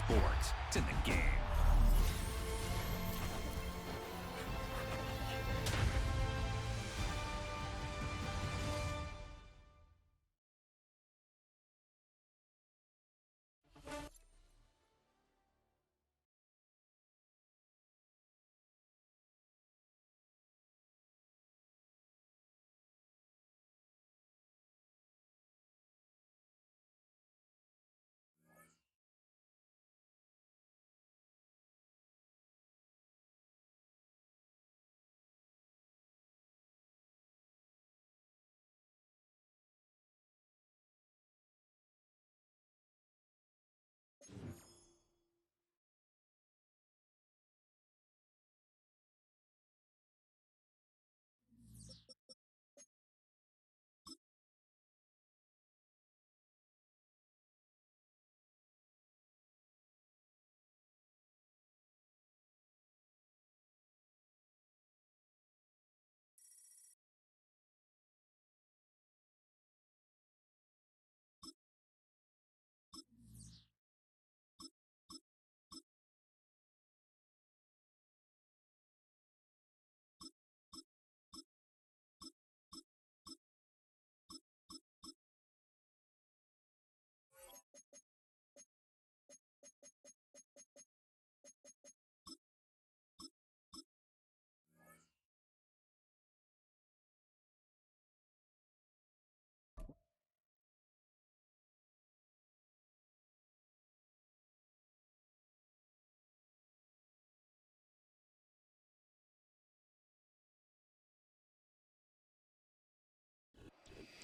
sports. It's in the game.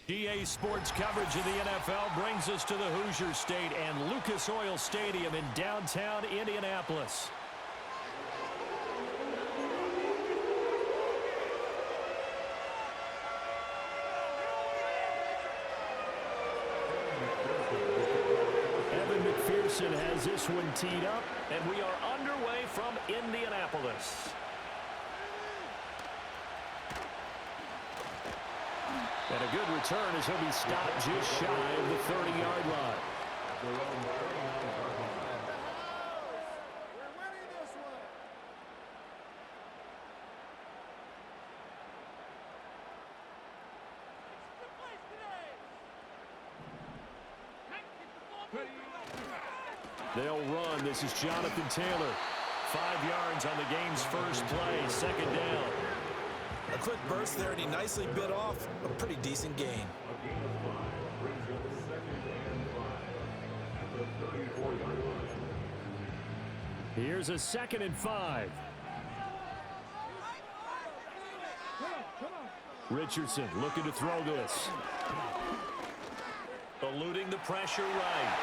GA Sports coverage of the NFL brings us to the Hoosier State and Lucas Oil Stadium in downtown Indianapolis. Evan McPherson has this one teed up, and we are underway from Indianapolis. And a good return as he'll be stopped just shy of the 30-yard line. They'll run. This is Jonathan Taylor. 5 yards on the game's first play, second down. A quick burst there, and he nicely bit off a pretty decent gain. Here's a 2nd and 5. Richardson looking to throw this. Eluding the pressure right.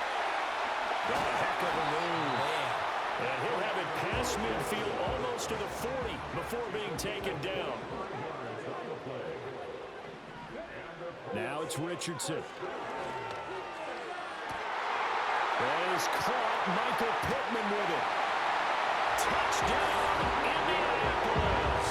Got a heck of a move. And he'll have it past midfield almost to the 40 before being taken down. Now it's Richardson. That is caught. Michael Pittman with it. Touchdown, Indianapolis.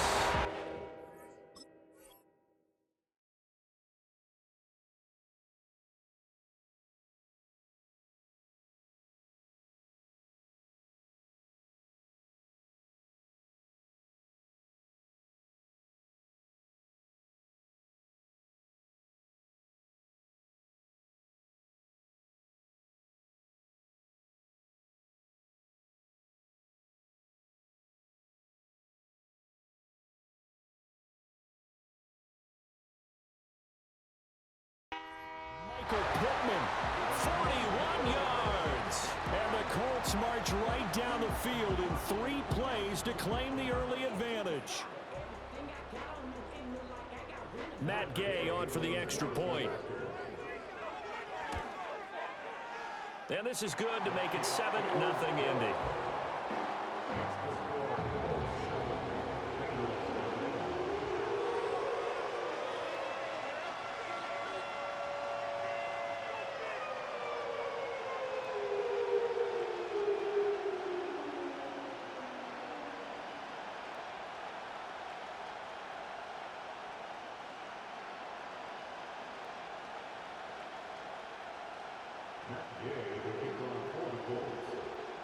Michael Pittman, 41 yards. And the Colts march right down the field in 3 plays to claim the early advantage. Matt Gay on for the extra point. And this is good to make it 7-0 Indy.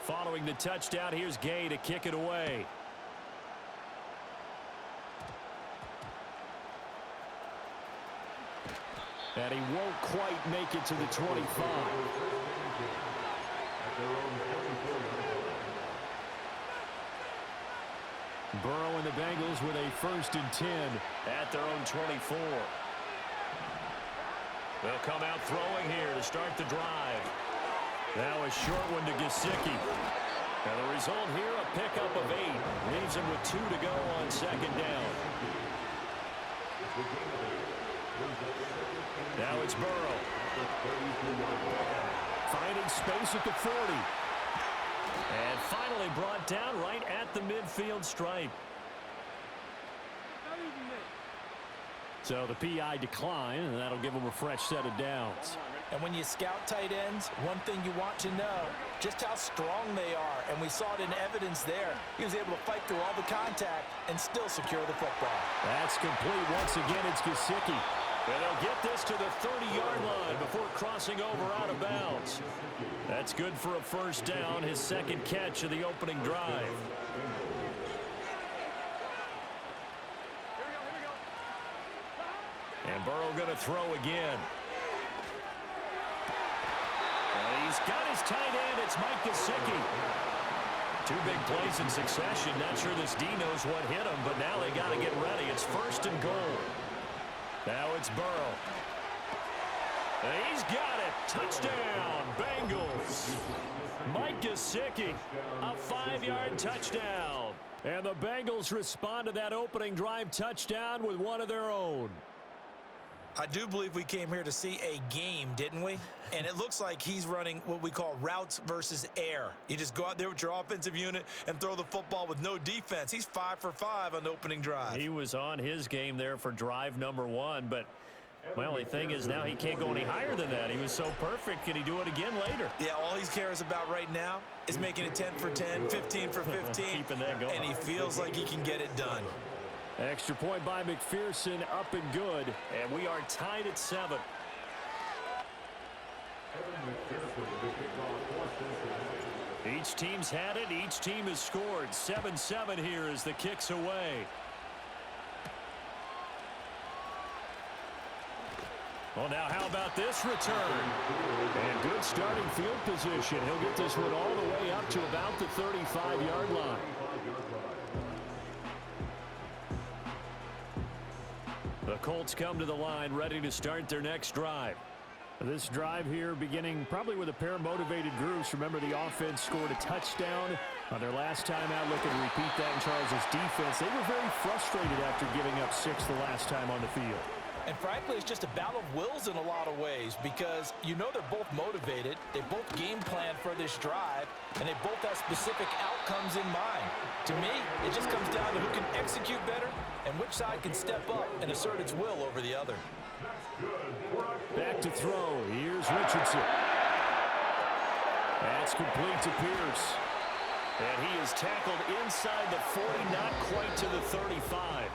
Following the touchdown, here's Gay to kick it away. And he won't quite make it to the 25. Burrow and the Bengals with a 1st and 10 at their own 24. They'll come out throwing here to start the drive. Now a short one to Gesicki. And the result here, a pickup of 8. Leaves him with 2 to go on 2nd down. Now it's Burrow. Finding space at the 40. And finally brought down right at the midfield stripe. So the PI decline, and that'll give him a fresh set of downs. And when you scout tight ends, one thing you want to know, just how strong they are. And we saw it in evidence there. He was able to fight through all the contact and still secure the football. That's complete. Once again, it's Gesicki. And they'll get this to the 30-yard line before crossing over out of bounds. That's good for a 1st down, his 2nd catch of the opening drive. And Burrow going to throw again. And he's got his tight end. It's Mike Gesicki. 2 big plays in succession. Not sure this D knows what hit him, but now they got to get ready. It's 1st and goal. Now it's Burrow. And he's got it. Touchdown, Bengals. Mike Gesicki, a 5-yard touchdown. And the Bengals respond to that opening drive touchdown with one of their own. I do believe we came here to see a game, didn't we? And it looks like he's running what we call routes versus air. You just go out there with your offensive unit and throw the football with no defense. He's 5 for 5 on the opening drive. He was on his game there for drive number 1, but my only thing is now he can't go any higher than that. He was so perfect. Can he do it again later? Yeah, all he cares about right now is making it 10 for 10, 15 for 15. Keeping that going. And he feels like he can get it done. Extra point by McPherson, up and good. And we are tied at 7. Each team's had it. Each team has scored. 7-7 here as the kick's away. Well, now how about this return? And good starting field position. He'll get this one all the way up to about the 35-yard line. The Colts come to the line, ready to start their next drive. This drive here beginning probably with a pair of motivated groups. Remember, the offense scored a touchdown on their last time out. Looking to repeat that in Charles' defense. They were very frustrated after giving up 6 the last time on the field. And frankly, it's just a battle of wills in a lot of ways because you know they're both motivated. They both game plan for this drive, and they both have specific outcomes in mind. To me, it just comes down to who can execute better and which side can step up and assert its will over the other. Back to throw. Here's Richardson. That's complete to Pierce. And he is tackled inside the 40, not quite to the 35.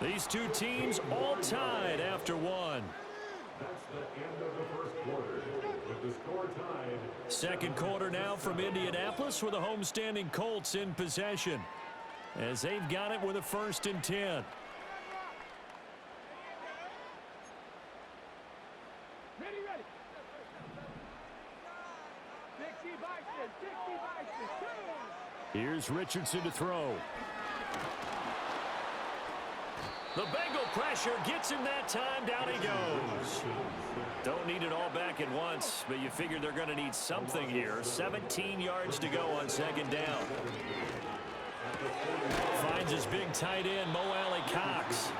These two teams all tied after one. That's the end of the first quarter, with the score tied. Second quarter now from Indianapolis with the homestanding Colts in possession, as they've got it with a 1st and 10. Ready. 60 Bison, 60 Bison, Here's Richardson to throw. The Bengal pressure gets him that time. Down he goes. Don't need it all back at once, but you figure they're going to need something here. 17 yards to go on 2nd down. Finds his big tight end, Mo Alley Cox.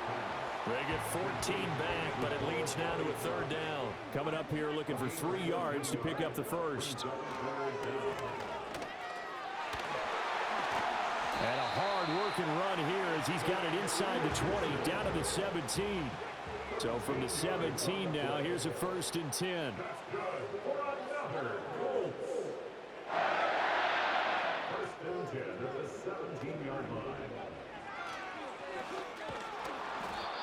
They get 14 back, but it leads now to a 3rd down. Coming up here looking for 3 yards to pick up the first. And a hard-working run here as he's got it inside the 20, down to the 17. So from the 17 now, here's a 1st and 10. First and 10 at the 17-yard line.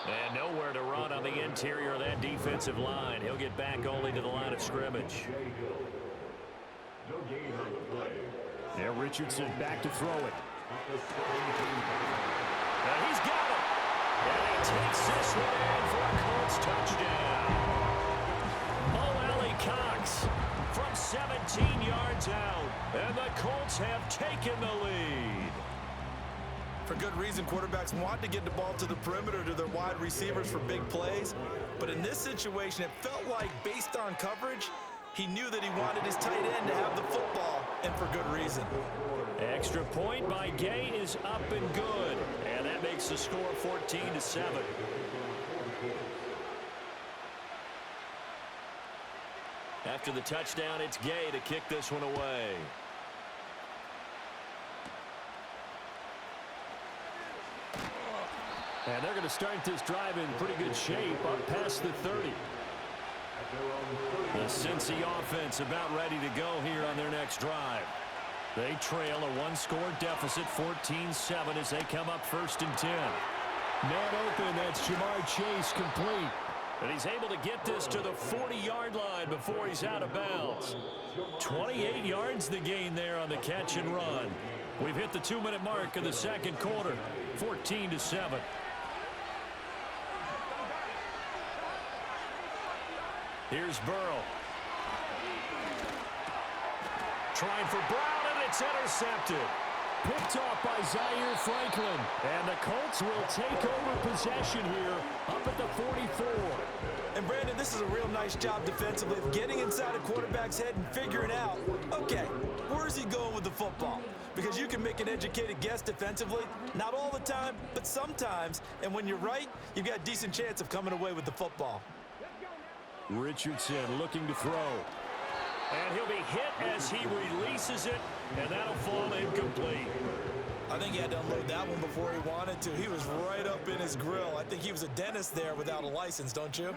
And nowhere to run on the interior of that defensive line. He'll get back only to the line of scrimmage. No gain on the play. Yeah, Richardson back to throw it. And he's got it. And he takes this one in for a Colts touchdown. Mo Alley Cox from 17 yards out. And the Colts have taken the lead. For good reason, quarterbacks want to get the ball to the perimeter to their wide receivers for big plays. But in this situation, it felt like, based on coverage, he knew that he wanted his tight end to have the football, and for good reason. Extra point by Gay is up and good. And that makes the score 14-7. After the touchdown, it's Gay to kick this one away. And they're going to start this drive in pretty good shape up past the 30. The Cincy offense about ready to go here on their next drive. They trail a one-score deficit, 14-7, as they come up 1st and 10. Man open, that's Jamar Chase complete. And he's able to get this to the 40-yard line before he's out of bounds. 28 yards the gain there on the catch and run. We've hit the 2-minute mark of the second quarter, 14-7. Here's Burrow. Trying for Brown, and it's intercepted. Picked off by Zaire Franklin. And the Colts will take over possession here up at the 44. And, Brandon, this is a real nice job defensively of getting inside a quarterback's head and figuring out, okay, where's he going with the football? Because you can make an educated guess defensively. Not all the time, but sometimes. And when you're right, you've got a decent chance of coming away with the football. Richardson looking to throw. And he'll be hit as he releases it, and that'll fall incomplete. I think he had to unload that one before he wanted to. He was right up in his grill. I think he was a dentist there without a license, don't you?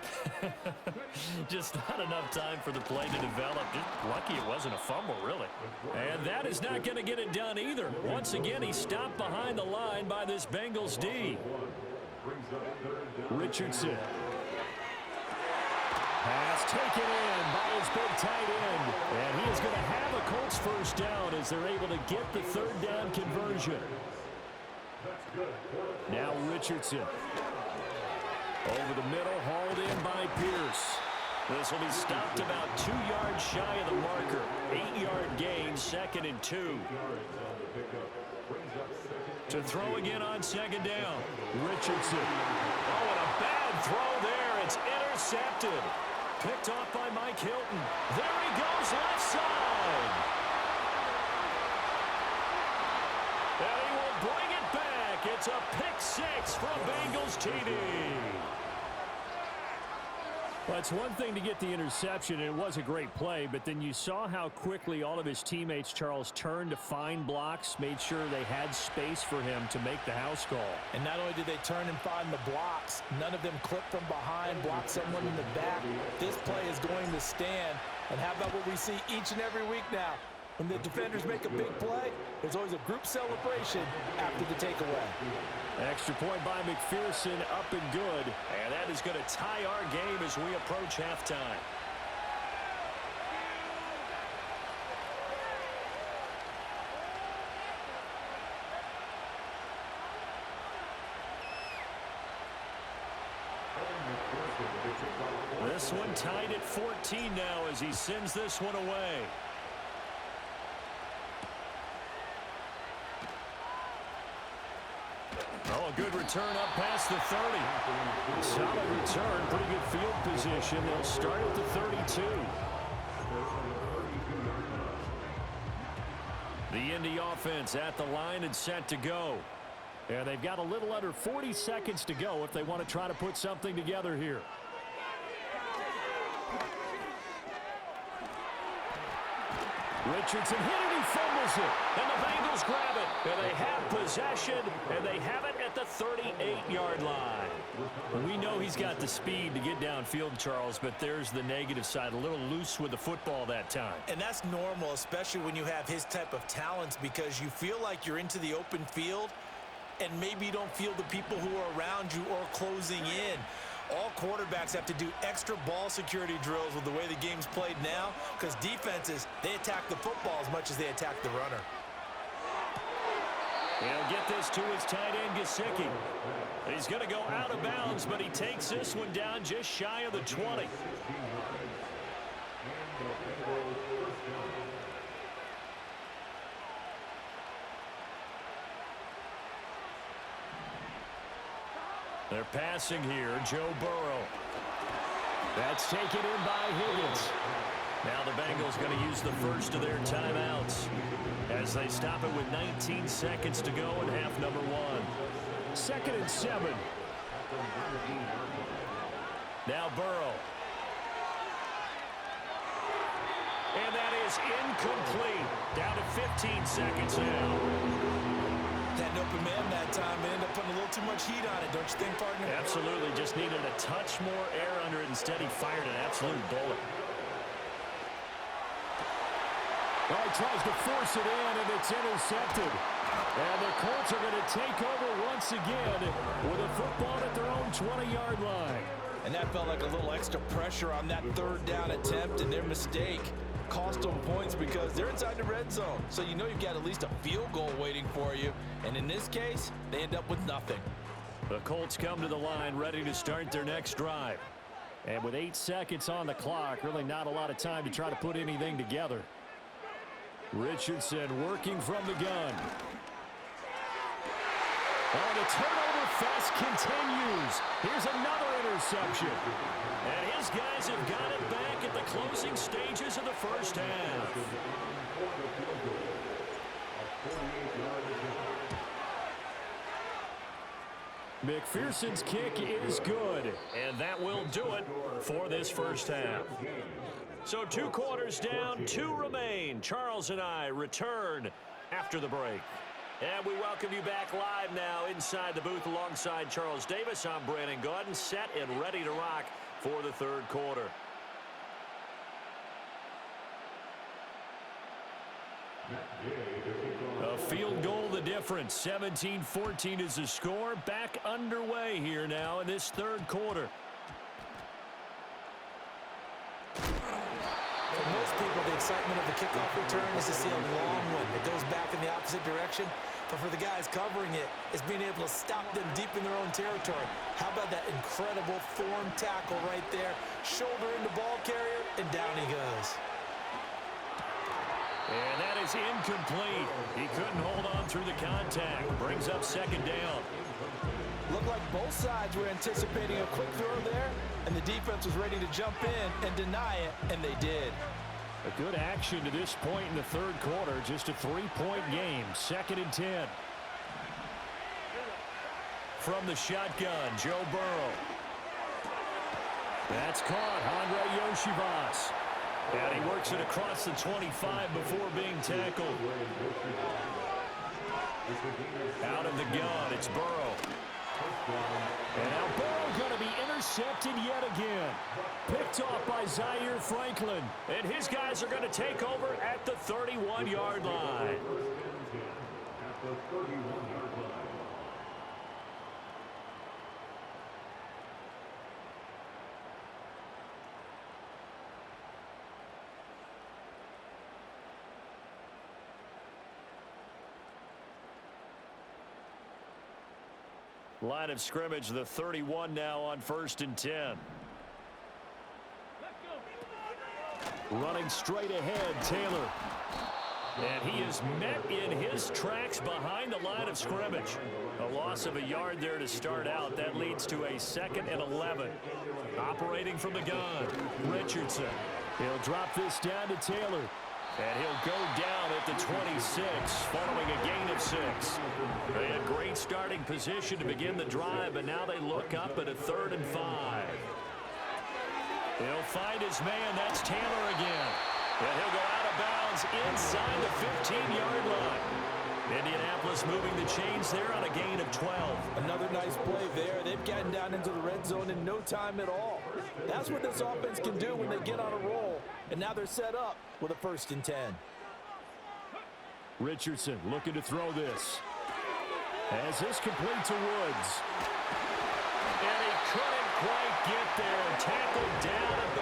Just not enough time for the play to develop. Just lucky it wasn't a fumble, really. And that is not going to get it done either. Once again, he stopped behind the line by this Bengals D. Richardson. Pass taken in by his big tight end. And he is going to have a Colts first down as they're able to get the third down conversion. Now Richardson. Over the middle, hauled in by Pierce. This will be stopped about 2 yards shy of the marker. 8-yard gain, 2nd and 2. To throw again on 2nd down. Richardson. Oh, and a bad throw there. It's intercepted. Picked off by Mike Hilton. There he goes, left side. And he will bring it back. It's a pick six from Bengals TD. Well, it's one thing to get the interception, and it was a great play, but then you saw how quickly all of his teammates, Charles, turned to find blocks, made sure they had space for him to make the house call. And not only did they turn and find the blocks, none of them clipped from behind, blocked someone in the back. This play is going to stand. And how about what we see each and every week now? When the defenders make a big play, there's always a group celebration after the takeaway. Extra point by McPherson, up and good. And that is going to tie our game as we approach halftime. This one tied at 14 now as he sends this one away. Oh, a good return up past the 30. Solid return, pretty good field position. They'll start at the 32. The Indy offense at the line and set to go. And they've got a little under 40 seconds to go if they want to try to put something together here. Richardson hit it, he fumbles it, and the Bengals grab it, and they have possession, and they have it at the 38-yard line. We know he's got the speed to get downfield, Charles, but there's the negative side, a little loose with the football that time. And that's normal, especially when you have his type of talents, because you feel like you're into the open field, and maybe you don't feel the people who are around you or closing in. All quarterbacks have to do extra ball security drills with the way the game's played now, because defenses, they attack the football as much as they attack the runner. He'll get this to his tight end, Gesicki. He's going to go out of bounds, but he takes this one down just shy of the 20. They're passing here, Joe Burrow. That's taken in by Higgins. Now the Bengals going to use the first of their timeouts as they stop it with 19 seconds to go in half number 1. 2nd and 7. Now Burrow. And that is incomplete. Down to 15 seconds now. That open man that time ended up putting a little too much heat on it, don't you think, partner? Absolutely. Just needed a touch more air under it. Instead, he fired an absolute bullet. Well, he tries to force it in, and it's intercepted. And the Colts are going to take over once again with a football at their own 20-yard line. And that felt like a little extra pressure on that 3rd down attempt, and their mistake cost them points because they're inside the red zone. So you know you've got at least a field goal waiting for you. And in this case, they end up with nothing. The Colts come to the line ready to start their next drive. And with 8 seconds on the clock, really not a lot of time to try to put anything together. Richardson working from the gun. Oh, the turnover fest continues. Here's another interception. And his guys have got it back at the closing stages of the first half. McPherson's kick is good. And that will do it for this first half. So 2 quarters down, 2 remain. Charles and I return after the break. And we welcome you back live now inside the booth alongside Charles Davis. I'm Brandon Gaudin, set and ready to rock for the 3rd quarter. A field goal the difference. 17-14 is the score. Back underway here now in this 3rd quarter. For most people, the excitement of the kickoff return is to see a long one that goes back in the opposite direction. But for the guys covering it, it's being able to stop them deep in their own territory. How about that incredible form tackle right there? Shoulder in the ball carrier, and down he goes. And that is incomplete. He couldn't hold on through the contact. Brings up 2nd down. Looked like both sides were anticipating a quick throw there, and the defense was ready to jump in and deny it, and they did. A good action to this point in the 3rd quarter. Just a 3-point game. 2nd and 10. From the shotgun, Joe Burrow. That's caught. Andre Yoshivas. And he works it across the 25 before being tackled. Out of the gun, it's Burrow. And now Burrow going to be intercepted yet again. Picked off by Zaire Franklin. And his guys are going to take over at the 31-yard line. Line of scrimmage, the 31 now on 1st and 10. Running straight ahead, Taylor. And he is met in his tracks behind the line of scrimmage. A loss of a yard there to start out. That leads to a 2nd and 11. Operating from the gun, Richardson. He'll drop this down to Taylor. And he'll go down at the 26, following a gain of 6. They had great starting position to begin the drive, but now they look up at a 3rd and 5. He'll find his man. That's Taylor again. And he'll go out of bounds inside the 15-yard line. Indianapolis moving the chains there on a gain of 12. Another nice play there. They've gotten down into the red zone in no time at all. That's what this offense can do when they get on a roll. And now they're set up with a 1st and 10. Richardson looking to throw this. As this complete to Woods. And he couldn't quite get there. Tackled down at the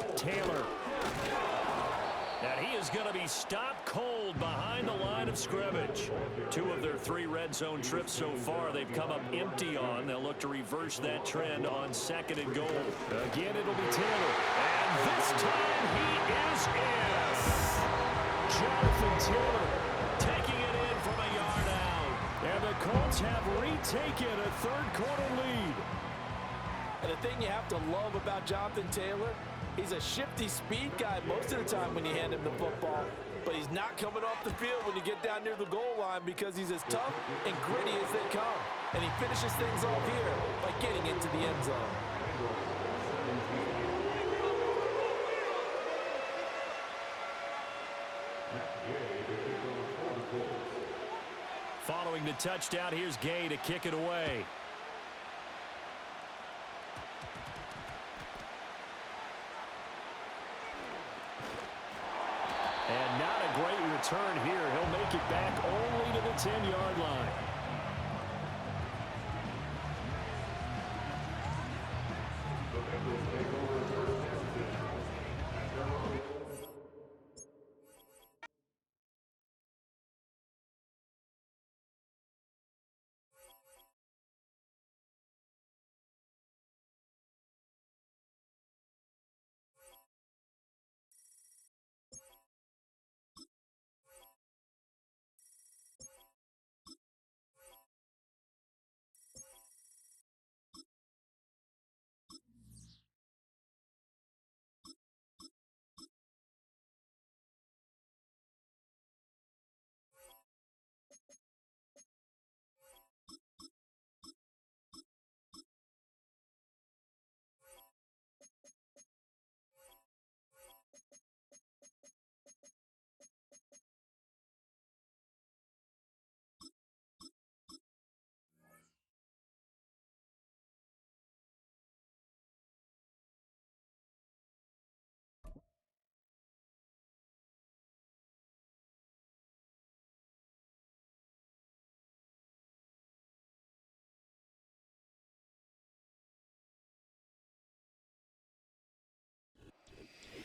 1. Taylor. is going to be stopped cold behind the line of scrimmage. 2 of their 3 red zone trips so far they've come up empty on. They'll look to reverse that trend on 2nd and goal. Again, it'll be Taylor. And this time he is in. Jonathan Taylor Taking it in from a yard out. And the Colts have retaken a third-quarter lead. And the thing you have to love about Jonathan Taylor, he's a shifty speed guy most of the time when you hand him the football. But he's not coming off the field when you get down near the goal line because he's as tough and gritty as they come. And he finishes things off here by getting into the end zone. Following the touchdown, here's Gay to kick it away. And not a great return here. He'll make it back only to the 10-yard line.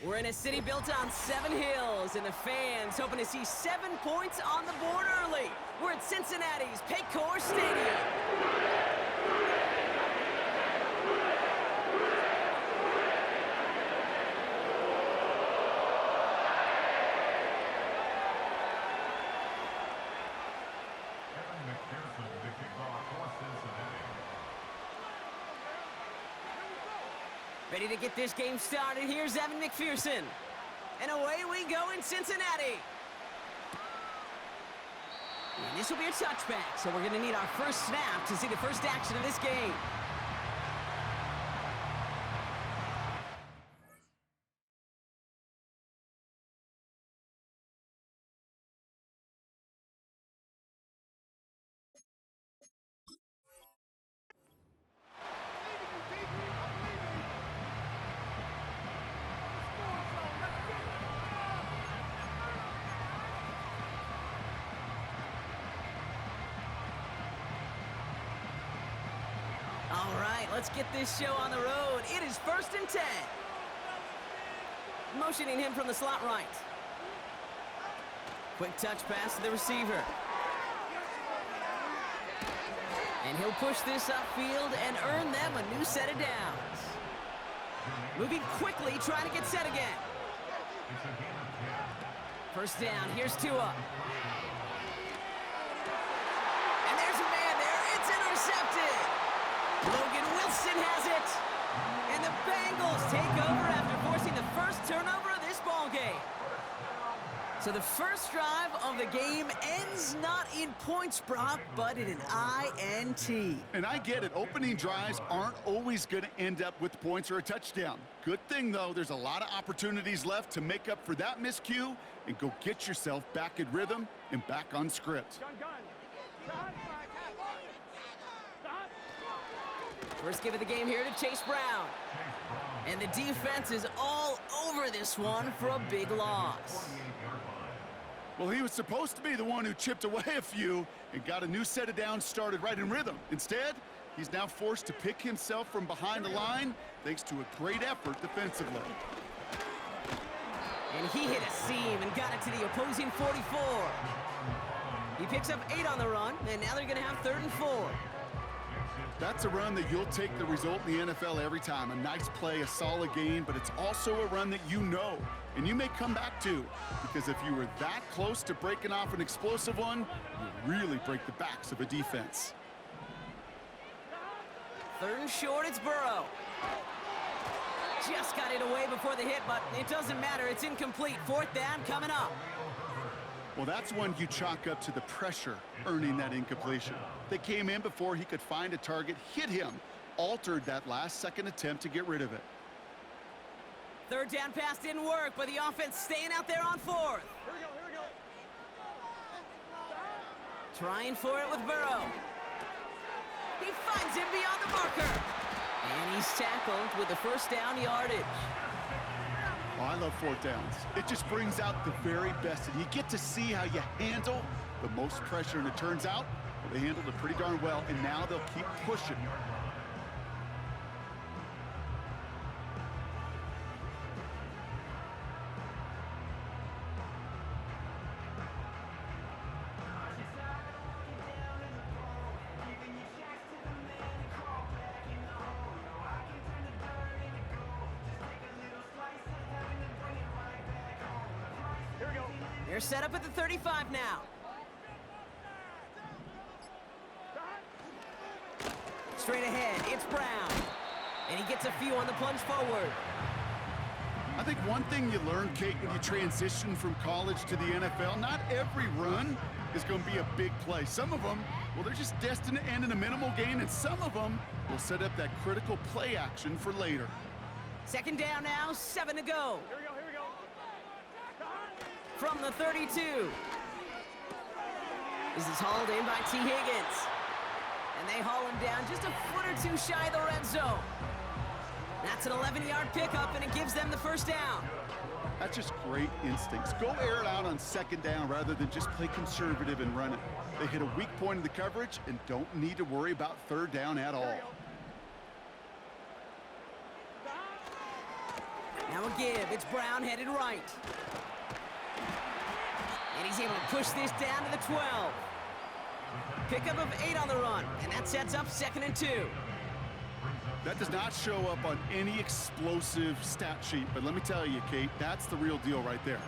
We're in a city built on 7 hills, and the fans hoping to see 7 points on the board early. We're at Cincinnati's Paycor Stadium. Ready to get this game started. Here's Evan McPherson. And away we go in Cincinnati. And this will be a touchback, so we're going to need our first snap to see the first action of this game. All right, let's get this show on the road. It is 1st and 10. Motioning him from the slot right. Quick touch pass to the receiver. And he'll push this upfield and earn them a new set of downs. Moving quickly, trying to get set again. First down, here's Tua. And there's a man there. It's intercepted. Logan Wilson has it. And the Bengals take over after forcing the first turnover of this ballgame. So the first drive of the game ends not in points, Brock, but in an INT. And I get it. Opening drives aren't always going to end up with points or a touchdown. Good thing, though, there's a lot of opportunities left to make up for that miscue and go get yourself back in rhythm and back on script. First give of the game here to Chase Brown. And the defense is all over this one for a big loss. Well, he was supposed to be the one who chipped away a few and got a new set of downs started right in rhythm. Instead, he's now forced to pick himself from behind the line thanks to a great effort defensively. And he hit a seam and got it to the opposing 44. He picks up 8 on the run, and now they're going to have 3rd and 4. That's a run that you'll take the result in the NFL every time. A nice play, a solid gain, but it's also a run that you know and you may come back to, because if you were that close to breaking off an explosive one, you really break the backs of a defense. 3rd and short, it's Burrow. Just got it away before the hit, but it doesn't matter. It's incomplete. 4th down coming up. Well, that's one you chalk up to the pressure earning that incompletion. They came in before he could find a target, hit him, altered that last-second attempt to get rid of it. 3rd down pass didn't work, but the offense staying out there on 4th. Here we go. Trying for it with Burrow. He finds him beyond the marker. And he's tackled with the 1st down yardage. Oh, I love 4th downs. It just brings out the very best, and you get to see how you handle the most pressure, and it turns out they handled it pretty darn well, and now they'll keep pushing. They're set up at the 35 now. Straight ahead, it's Brown. And he gets a few on the plunge forward. I think one thing you learn, Kate, when you transition from college to the NFL, not every run is going to be a big play. Some of them, well, they're just destined to end in a minimal gain, and some of them will set up that critical play action for later. 2nd down now, 7 to go. Here we go. From the 32. This is hauled in by T. Higgins. And they haul him down just a foot or 2 shy of the red zone. That's an 11-yard pickup, and it gives them the 1st down. That's just great instincts. Go air it out on 2nd down rather than just play conservative and run it. They hit a weak point in the coverage and don't need to worry about 3rd down at all. Now a give. It's Brown headed right. And he's able to push this down to the 12. Pickup of 8 on the run, and that sets up 2nd and 2. That does not show up on any explosive stat sheet, but let me tell you, Kate, that's the real deal right there.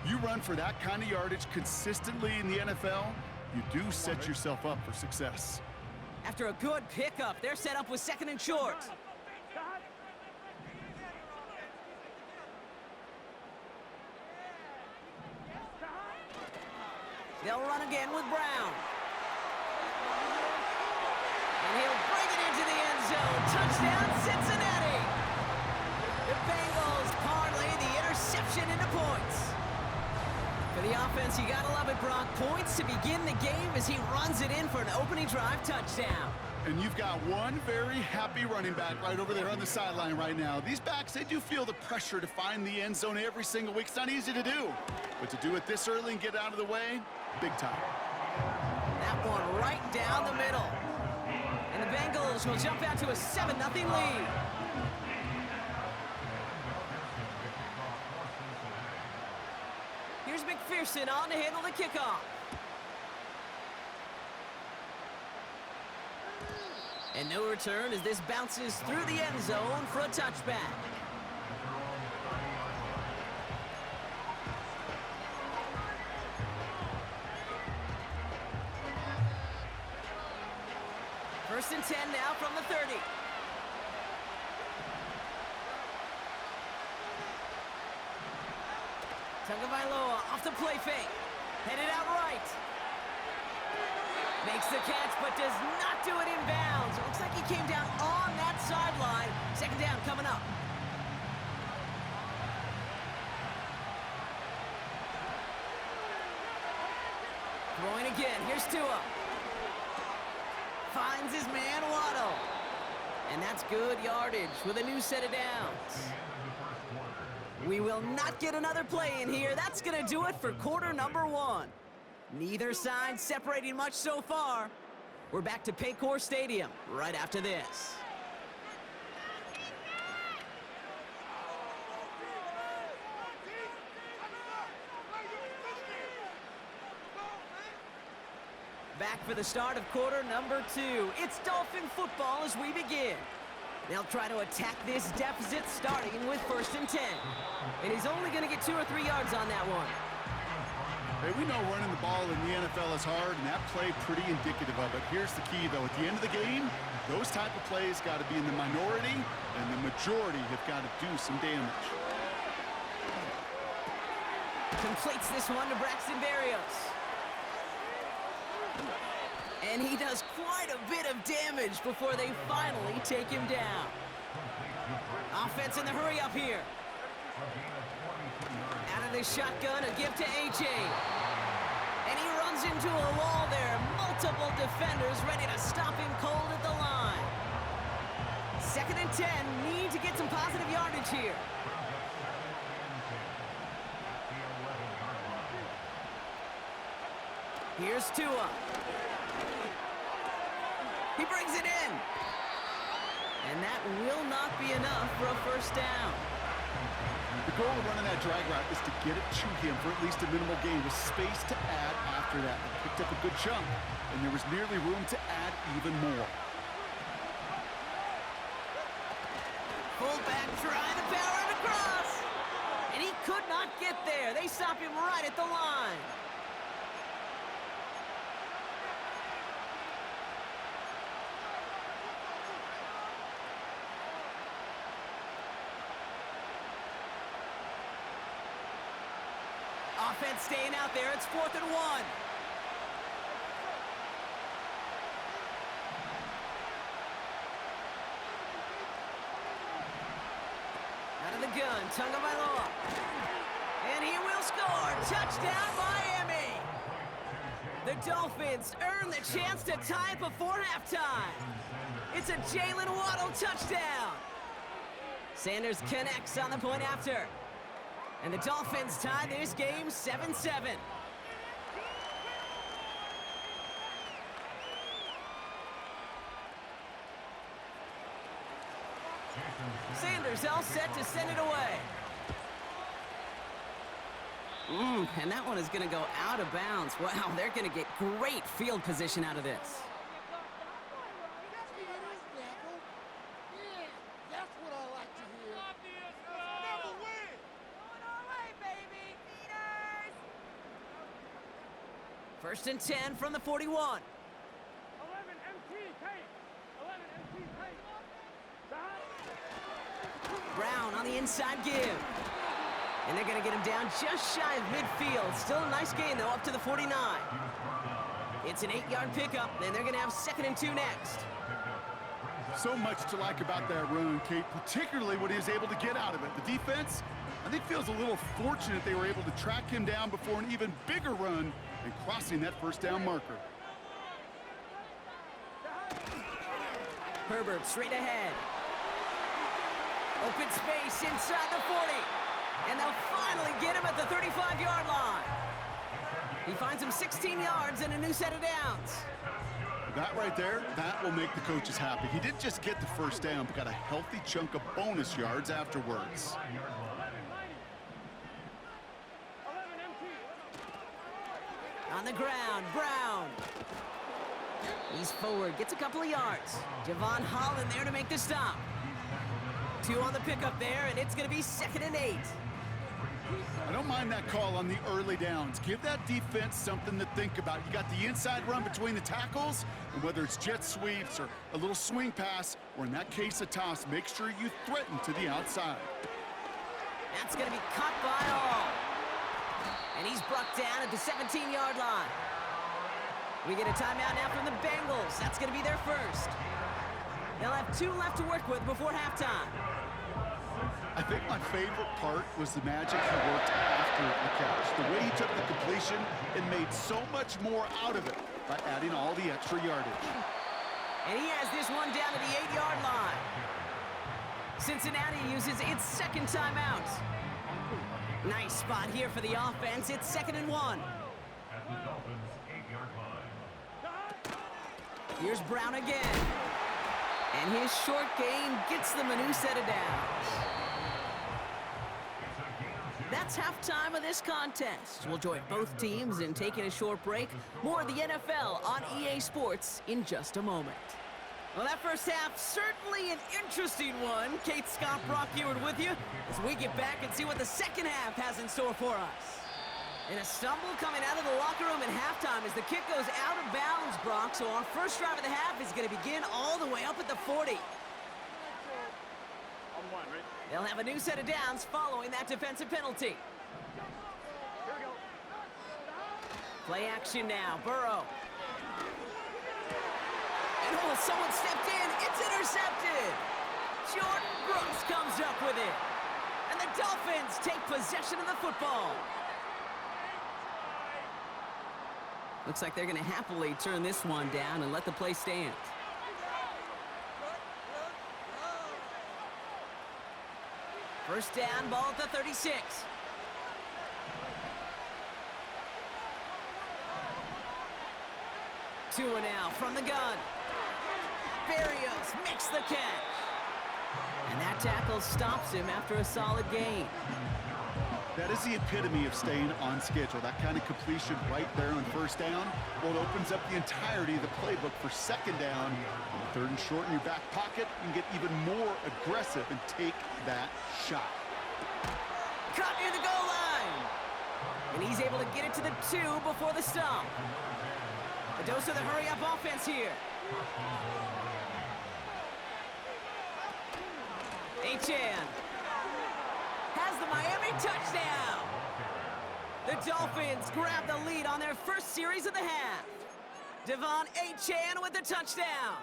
You run for that kind of yardage consistently in the NFL, you do set yourself up for success. After a good pickup, they're set up with 2nd and short. They'll run again with Brown. And he'll bring it into the end zone. Touchdown, Cincinnati! The Bengals parlay the interception into points. For the offense, you gotta love it, Brock. Points to begin the game as he runs it in for an opening drive touchdown. And you've got one very happy running back right over there on the sideline right now. These backs, they do feel the pressure to find the end zone every single week. It's not easy to do. But to do it this early and get out of the way, big time. That one right down the middle. And the Bengals will jump out to a 7-0 lead. Here's McPherson on to handle the kickoff. And no return as this bounces through the end zone for a touchback. First and 10 now from the 30. Tagovailoa off the play fake. Headed out right. Makes the catch, but does not do it in bounds. It looks like he came down on that sideline. 2nd down coming up. Throwing again. Here's Tua. Finds his man Waddle. And that's good yardage with a new set of downs. We will not get another play in here. That's going to do it for quarter number 1. Neither side separating much so far. We're back to Paycor Stadium right after this. Back for the start of quarter number 2. It's Dolphin football as we begin. They'll try to attack this deficit starting with 1st and 10. And he's only going to get 2 or 3 yards on that one. Hey, we know running the ball in the NFL is hard, and that play pretty indicative of it. Here's the key, though. At the end of the game, those type of plays got to be in the minority, and the majority have got to do some damage. Completes this one to Braxton Berrios. And he does quite a bit of damage before they finally take him down. Offense in the hurry up here. Out of the shotgun, a give to A.J. And he runs into a wall there. Multiple defenders ready to stop him cold at the line. 2nd and 10, need to get some positive yardage here. Here's Tua. He brings it in. And that will not be enough for a 1st down. The goal of running that drag route is to get it to him for at least a minimal gain with space to add after that. They picked up a good chunk, and there was nearly room to add even more. Fullback trying to power it across. And he could not get there. They stop him right at the line. Offense staying out there. It's 4th and 1. Out of the gun, Tagovailoa. And he will score. Touchdown, Miami. The Dolphins earn the chance to tie it before halftime. It's a Jalen Waddle touchdown. Sanders connects on the point after. And the Dolphins tie this game 7-7. Sanders all set to send it away. And that one is going to go out of bounds. Wow, they're going to get great field position out of this. First and 10 from the 41. 11 MT tape. 11 MT tape. Brown on the inside give. And they're going to get him down just shy of midfield. Still a nice gain, though, up to the 49. It's an 8-yard pickup, and they're going to have 2nd and 2 next. So much to like about that run, Kate, particularly what he was able to get out of it. The defense, I think, feels a little fortunate they were able to track him down before an even bigger run and crossing that 1st down marker. Herbert straight ahead. Open space inside the 40. And they'll finally get him at the 35-yard line. He finds him 16 yards and a new set of downs. That right there, that will make the coaches happy. He didn't just get the 1st down, but got a healthy chunk of bonus yards afterwards. On the ground, Brown. He's forward, gets a couple of yards. Javon Holland there to make the stop. 2 on the pickup there, and it's going to be 2nd and 8. I don't mind that call on the early downs. Give that defense something to think about. You got the inside run between the tackles, and whether it's jet sweeps or a little swing pass, or in that case a toss, make sure you threaten to the outside. That's going to be caught by all. And he's brought down at the 17-yard line. We get a timeout now from the Bengals. That's going to be their first. They'll have 2 left to work with before halftime. I think my favorite part was the magic he worked after the catch. The way he took the completion and made so much more out of it by adding all the extra yardage. And he has this one down to the 8-yard line. Cincinnati uses its 2nd timeout. Nice spot here for the offense. It's 2nd and 1. At the Dolphins' 8-yard line. Here's Brown again. And his short gain gets them a new set of downs. It's a gain of 2. That's halftime of this contest. We'll join both teams in taking a short break. More of the NFL on EA Sports in just a moment. Well, that first half, certainly an interesting one. Kate, Scott, Brock Eward with you as we get back and see what the second half has in store for us. And a stumble coming out of the locker room at halftime as the kick goes out of bounds, Brock. So our first drive of the half is going to begin all the way up at the 40. They'll have a new set of downs following that defensive penalty. Play action now, Burrow. And oh, someone stepped in. It's intercepted. Jordan Brooks comes up with it. And the Dolphins take possession of the football. Looks like they're going to happily turn this one down and let the play stand. First down, ball at the 36. Two and out from the gun. Barrios makes the catch. And that tackle stops him after a solid gain. That is the epitome of staying on schedule. That kind of completion right there on first down. Well, it opens up the entirety of the playbook for second down. On third and short in your back pocket, you can get even more aggressive and take that shot. Caught near the goal line. And he's able to get it to the 2 before the stop. A dose of the hurry-up offense here. Achan has the Miami touchdown. The Dolphins grab the lead on their first series of the half. Devon Achan with the touchdown.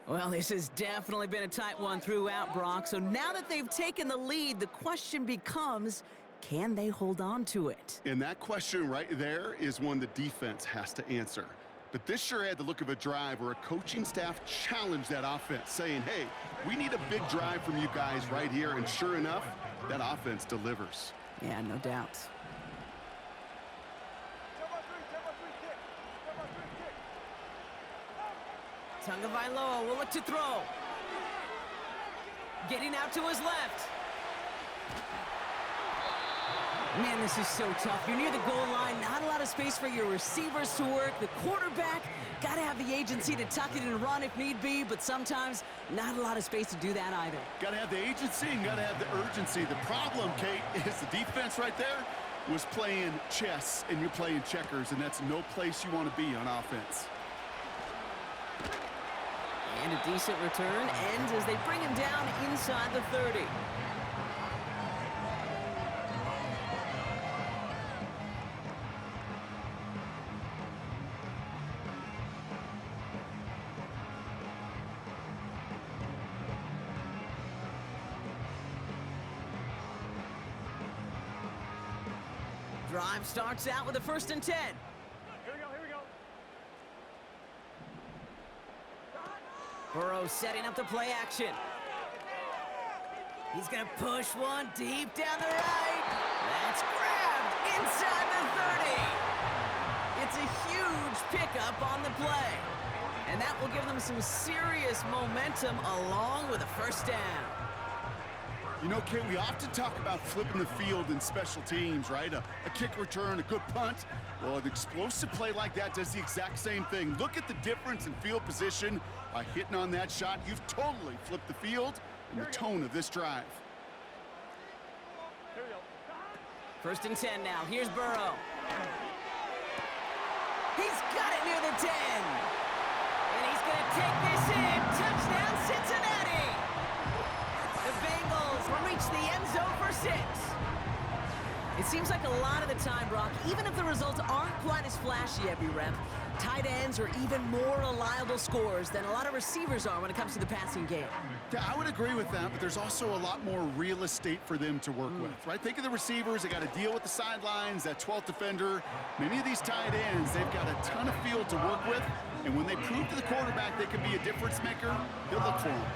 Well, this has definitely been a tight one throughout, Brock. So now that they've taken the lead, the question becomes, can they hold on to it? And that question right there is one the defense has to answer. But this sure had the look of a drive where a coaching staff challenged that offense, saying, hey, we need a big drive from you guys right here. And sure enough, that offense delivers. Yeah, no doubt. Tagovailoa will look to throw. Getting out to his left. Man, this is so tough. You're near the goal line, not a lot of space for your receivers to work. The quarterback, got to have the agency to tuck it and run if need be, but sometimes not a lot of space to do that either. Got to have the agency and got to have the urgency. The problem, Kate, is the defense right there was playing chess and you're playing checkers, and that's no place you want to be on offense. And a decent return ends as they bring him down inside the 30. Drive starts out with a 1st and 10. Here we go. Burrow setting up the play action. He's going to push one deep down the right. That's grabbed inside the 30. It's a huge pickup on the play. And that will give them some serious momentum along with a 1st down. You know, Kate, we often talk about flipping the field in special teams, right? A kick return, a good punt. Well, an explosive play like that does the exact same thing. Look at the difference in field position. By hitting on that shot, you've totally flipped the field and the tone of this drive. Here we go. 1st and 10 now. Here's Burrow. He's got it near the 10. And he's going to take this in. Touchdown, Cincinnati. The Bengals will reach the end zone for 6. It seems like a lot of the time, Brock, even if the results aren't quite as flashy every rep, tight ends are even more reliable scorers than a lot of receivers are when it comes to the passing game. Yeah, I would agree with that, but there's also a lot more real estate for them to work with, right? Think of the receivers. They got to deal with the sidelines, that 12th defender. Many of these tight ends, they've got a ton of field to work with, and when they prove to the quarterback they can be a difference maker, they'll look for him.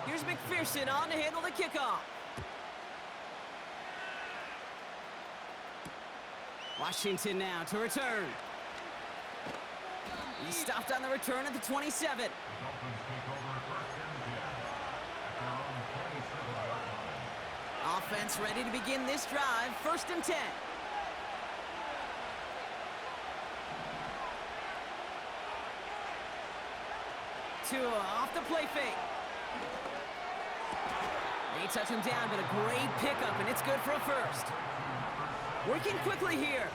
Here's McPherson on to handle the kickoff. Washington now to return. He stopped on the return at the 27. Offense ready to begin this drive. 1st and 10. Tua off the play fake. They touch him down, but a great pickup, and it's good for a first. Working quickly here.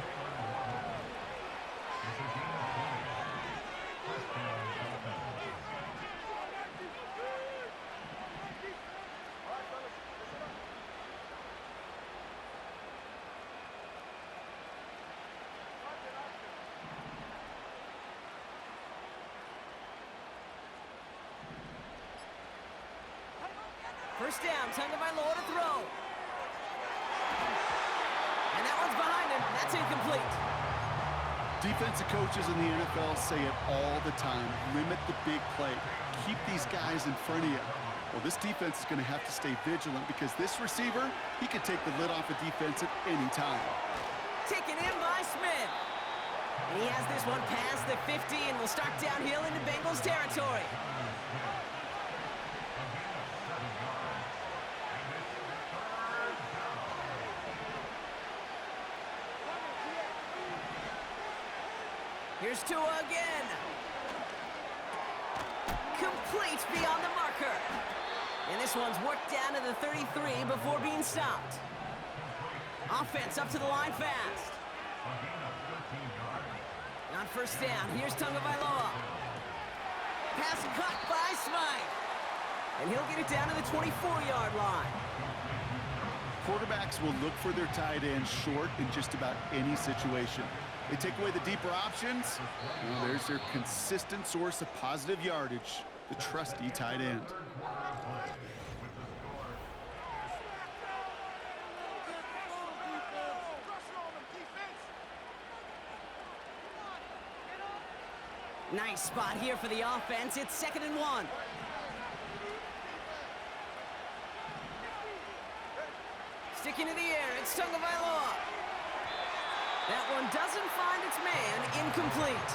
First down, Tagovailoa to throw. And that one's behind him. That's incomplete. Defensive coaches in the NFL say it all the time. Limit the big play. Keep these guys in front of you. Well, this defense is going to have to stay vigilant because this receiver, he could take the lid off a defense at any time. Taken in by Smith. And he has this one past the 50 and will start downhill into Bengals territory. Here's Tua again. Complete beyond the marker. And this one's worked down to the 33 before being stopped. Offense up to the line fast. On 1st down, here's Tagovailoa. Pass caught by Smythe. And he'll get it down to the 24-yard line. Quarterbacks will look for their tight end short in just about any situation. They take away the deeper options. Well, there's their consistent source of positive yardage, the trusty tight end. Nice spot here for the offense. It's 2nd and 1. Sticking to the air, it's Tagovailoa. That one doesn't find its man. Incomplete.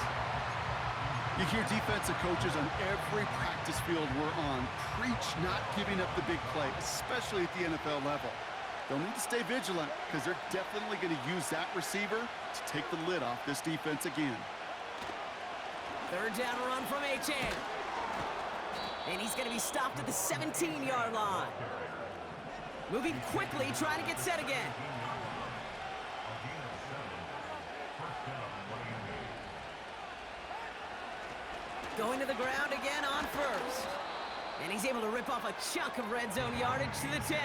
You hear defensive coaches on every practice field we're on preach not giving up the big play, especially at the NFL level. They'll need to stay vigilant because they're definitely going to use that receiver to take the lid off this defense again. 3rd down run from Achane. And he's going to be stopped at the 17-yard line. Moving quickly, trying to get set again. Going to the ground again on 1st. And he's able to rip off a chunk of red zone yardage to the 10.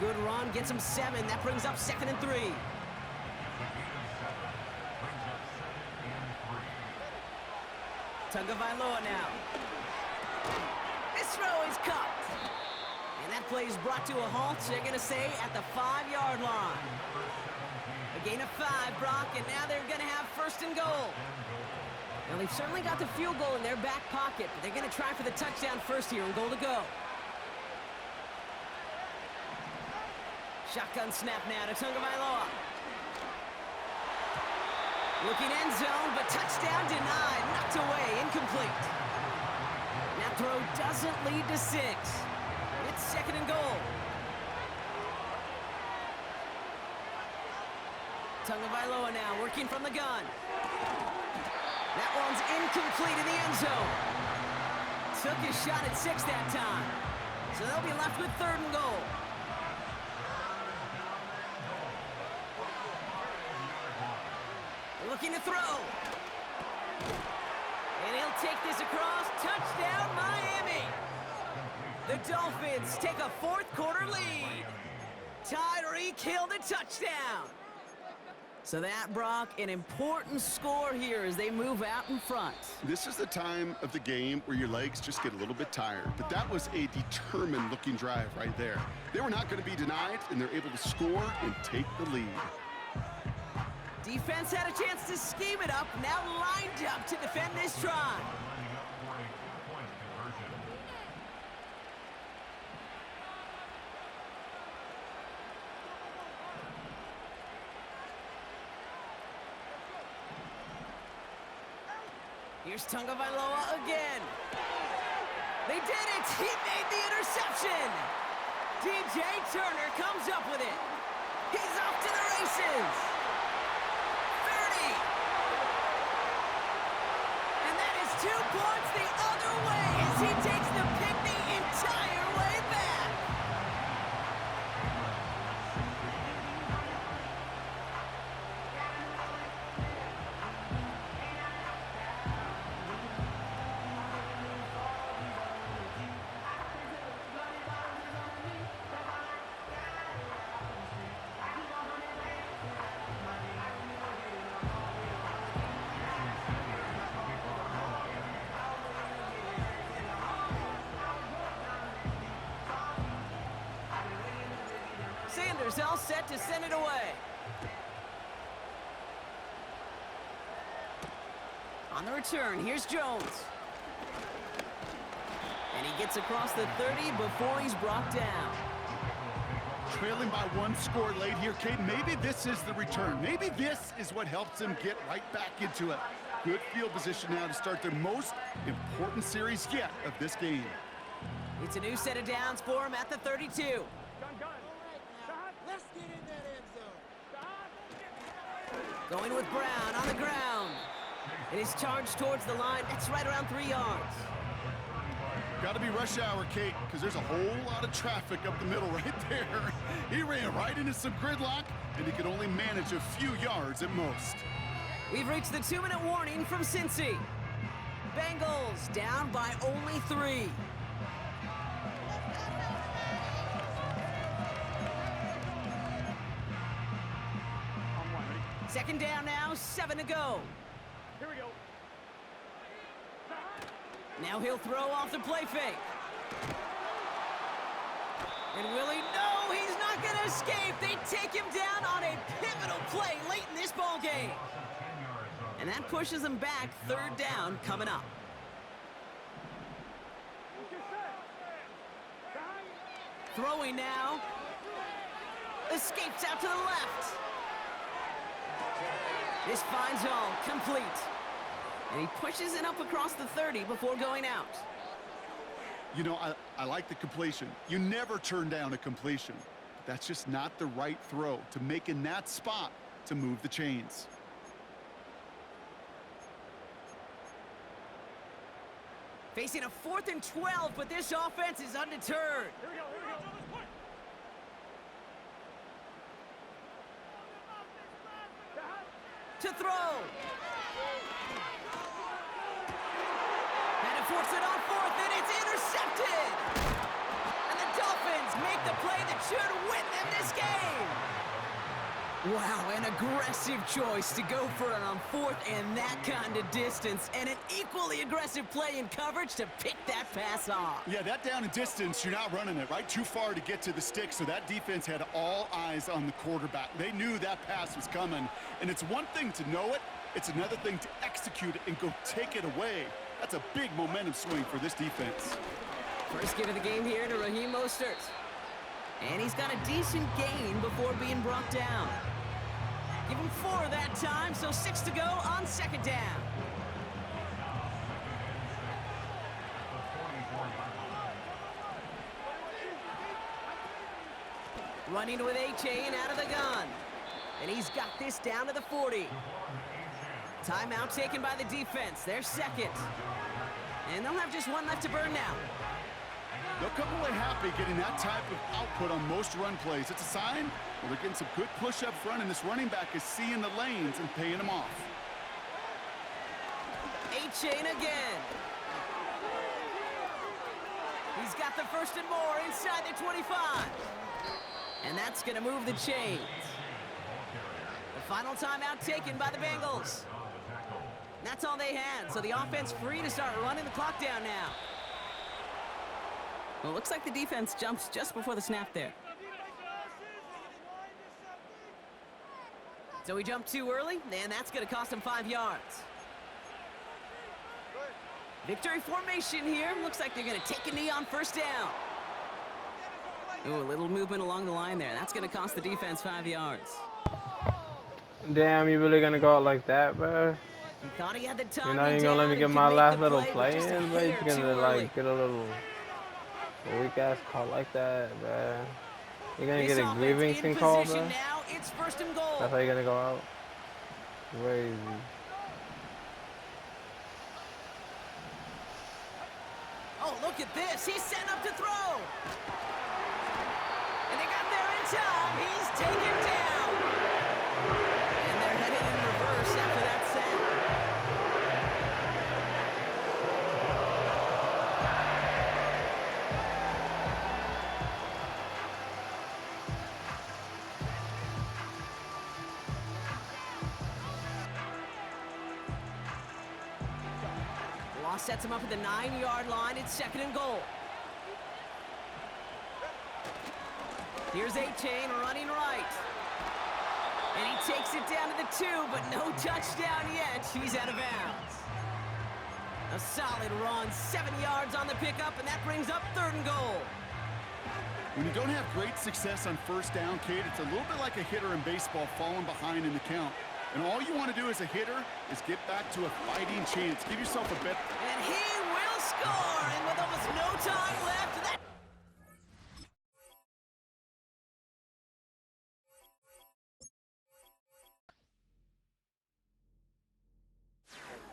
Good run, gets him 7. That brings up 2nd and 3. Tagovailoa now. This throw is caught. And that play is brought to a halt, they're going to say, at the 5-yard line. A gain of 5, Brock, and now they're going to have 1st and goal. Now, they've certainly got the field goal in their back pocket, but they're going to try for the touchdown first here and goal to go. Shotgun snap now to Tagovailoa. Looking end zone, but touchdown denied. Knocked away, incomplete. That throw doesn't lead to 6. It's 2nd and goal. Tagovailoa now working from the gun. That one's incomplete in the end zone. Took his shot at 6 that time. So they'll be left with 3rd and goal. Looking to throw. And he'll take this across. Touchdown, Miami. The Dolphins take a 4th quarter lead. Tyreek Hill the touchdown. So that, Brock, an important score here as they move out in front. This is the time of the game where your legs just get a little bit tired. But that was a determined-looking drive right there. They were not going to be denied, and they're able to score and take the lead. Defense had a chance to scheme it up, now lined up to defend this try. Here's Tagovailoa again. They did it! He made the interception! DJ Turner comes up with it. He's off to the races. 30. And that is 2 points the other way as he takes the pick the entire way back. Sanders all set to send it away. On the return, here's Jones. And he gets across the 30 before he's brought down. Trailing by 1 score late here, Kate. Maybe this is the return. Maybe this is what helps them get right back into it. Good field position now to start their most important series yet of this game. It's a new set of downs for him at the 32. Let's get in that end zone. Going with Brown on the ground. It is charged towards the line. That's right around 3 yards. Got to be rush hour, Kate, because there's a whole lot of traffic up the middle right there. He ran right into some gridlock, and he could only manage a few yards at most. We've reached the 2-minute warning from Cincy. Bengals down by only 3. Second down now, 7 to go. Here we go. Now he'll throw off the play fake. And will he? No, he's not going to escape. They take him down on a pivotal play late in this ball game. And that pushes them back. 3rd down coming up. Throwing now. Escapes out to the left. This finds home, complete. And he pushes it up across the 30 before going out. You know, I like the completion. You never turn down a completion. That's just not the right throw to make in that spot to move the chains. Facing a 4th and 12, but this offense is undeterred. Here we go. To throw. And it forces it on 4th, and it's intercepted. And the Dolphins make the play that should win them this game. Wow, an aggressive choice to go for it on 4th and that kind of distance. And an equally aggressive play in coverage to pick that pass off. Yeah, that down and distance, you're not running it, right? Too far to get to the stick, so that defense had all eyes on the quarterback. They knew that pass was coming, and it's one thing to know it, it's another thing to execute it and go take it away. That's a big momentum swing for this defense. First give of the game here to Raheem Mostert. And he's got a decent gain before being brought down. Give him 4 that time, so 6 to go on 2nd down. Running with A-Chain out of the gun. And he's got this down to the 40. Timeout taken by the defense. They're 2nd. And they'll have just 1 left to burn now. They'll come away happy getting that type of output on most run plays. It's a sign, well, they're getting some good push up front, and this running back is seeing the lanes and paying them off. A-Chain again. He's got the 1st and more inside the 25. And that's going to move the chains. The final timeout taken by the Bengals. That's all they had, so the offense free to start running the clock down now. Well, it looks like the defense jumps just before the snap there. So he jumped too early, and that's going to cost him 5 yards. Victory formation here. Looks like they're going to take a knee on 1st down. Ooh, a little movement along the line there. That's going to cost the defense 5 yards. Damn, you really going to go out like that, bro? He thought he had the time. You're not even going to let me get my last little play in, bro? You're going to, like, get a little... A weak ass call like that, bruh. You're gonna This get a offense grieving in call, position bro? now. It's 1st and goal. That's how you're gonna go out? Crazy. Oh, look at this. He's set up to throw. And they got there in time. He's taken down. And they're headed in reverse after that sack. Law sets him up at the 9-yard line. It's 2nd and goal. Here's A-Chain running right. And he takes it down to the 2, but no touchdown yet. He's out of bounds. A solid run, 7 yards on the pickup, and that brings up 3rd and goal. When you don't have great success on 1st down, Kate, it's a little bit like a hitter in baseball falling behind in the count. And all you want to do as a hitter is get back to a fighting chance. Give yourself a bet. And he will score, and with almost no time left, that